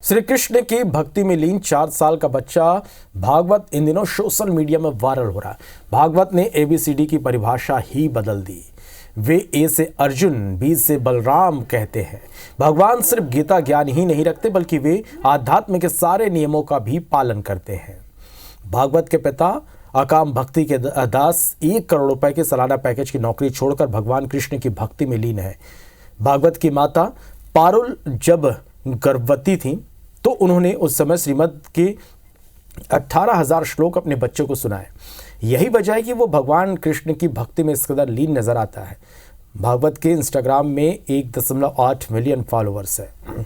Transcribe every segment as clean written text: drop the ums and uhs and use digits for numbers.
श्री कृष्ण की भक्ति में लीन 4 साल का बच्चा भागवत इन दिनों सोशल मीडिया में वायरल हो रहा है। भागवत ने ABCD की परिभाषा ही बदल दी। वे A से अर्जुन, B से बलराम कहते हैं। भगवान सिर्फ गीता ज्ञान ही नहीं रखते बल्कि वे आध्यात्म के सारे नियमों का भी पालन करते हैं। भागवत के पिता अकाम भक्ति के दास 1 करोड़ रुपए के सालाना पैकेज की नौकरी छोड़कर भगवान कृष्ण की भक्ति में लीन है। भागवत की माता पारुल जब गर्भवती थी तो उन्होंने उस समय श्रीमद् के 18,000 श्लोक अपने बच्चों को सुनाए। यही वजह है कि वो भगवान कृष्ण की भक्ति में इस कदर लीन नजर आता है। भागवत के इंस्टाग्राम में 1.8 मिलियन फॉलोअर्स है।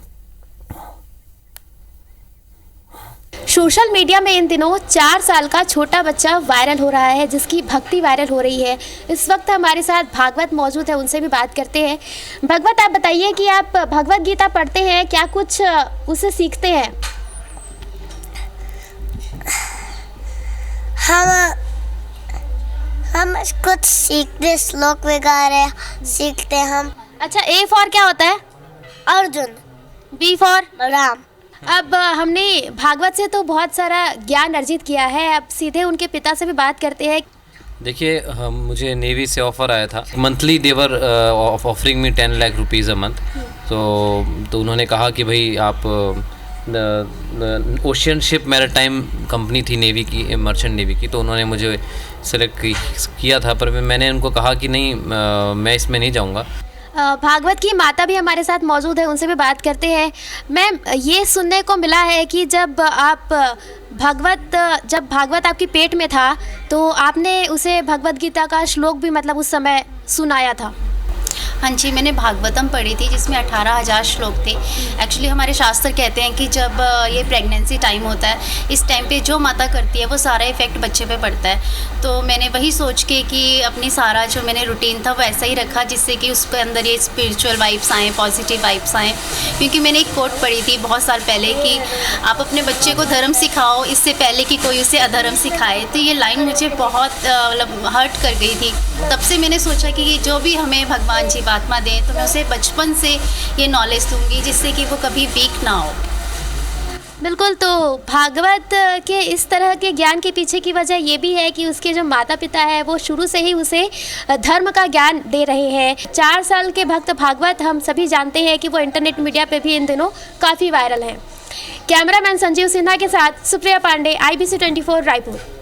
सोशल मीडिया में इन दिनों 4 साल का छोटा बच्चा वायरल हो रहा है, जिसकी भक्ति वायरल हो रही है। इस वक्त हमारे साथ भागवत मौजूद है, उनसे भी बात करते हैं। भागवत, आप बताइए कि आप भगवत गीता पढ़ते हैं, क्या कुछ उससे सीखते हैं? हम कुछ सीखते, श्लोक वगैरह सीखते हम। अच्छा, A फॉर क्या होता है? अर्जुन। B for Ram. अब हमने भागवत से तो बहुत सारा ज्ञान अर्जित किया है, अब सीधे उनके पिता से भी बात करते हैं। देखिए, मुझे नेवी से ऑफ़र आया था। Monthly they were offering me 10 lakh rupees a मंथ। तो उन्होंने कहा कि भाई आप ओशियन शिप मैरीटाइम कंपनी थी नेवी की, मर्चेंट नेवी की, तो उन्होंने मुझे सेलेक्ट किया था। पर मैंने उनको कहा कि नहीं, मैं इसमें नहीं जाऊँगा। भागवत की माता भी हमारे साथ मौजूद है, उनसे भी बात करते हैं। मैम, ये सुनने को मिला है कि जब भागवत आपके पेट में था तो आपने उसे भगवत गीता का श्लोक भी मतलब उस समय सुनाया था। हाँ जी, मैंने भागवतम पढ़ी थी जिसमें 18,000 श्लोक थे। एक्चुअली हमारे शास्त्र कहते हैं कि जब ये प्रेगनेंसी टाइम होता है, इस टाइम पे जो माता करती है वो सारा इफ़ेक्ट बच्चे पे पड़ता है। तो मैंने वही सोच के कि अपनी सारा जो मैंने रूटीन था वैसा ही रखा, जिससे कि उसके अंदर ये स्पिरिचुअल वाइब्स आएँ, पॉजिटिव वाइब्स आएँ। क्योंकि मैंने एक कोट पढ़ी थी बहुत साल पहले कि आप अपने बच्चे को धर्म सिखाओ इससे पहले कि कोई उसे अधर्म सिखाए। तो ये लाइन मुझे बहुत मतलब हर्ट कर गई थी। तब से मैंने सोचा कि जो भी हमें भगवान जी आत्मा दें तो मैं उसे बचपन से ये नॉलेज दूंगी जिससे कि वो कभी वीक ना हो। बिल्कुल, तो भागवत के इस तरह के ज्ञान के पीछे की वजह ये भी है कि उसके जो माता पिता है वो शुरू से ही उसे धर्म का ज्ञान दे रहे हैं। 4 साल के भक्त भागवत हम सभी जानते हैं कि वो इंटरनेट मीडिया पे भी इन दिनों काफ़ी वायरल हैं। कैमरामैन संजीव सिन्हा के साथ सुप्रिया पांडे, IBC 24 रायपुर।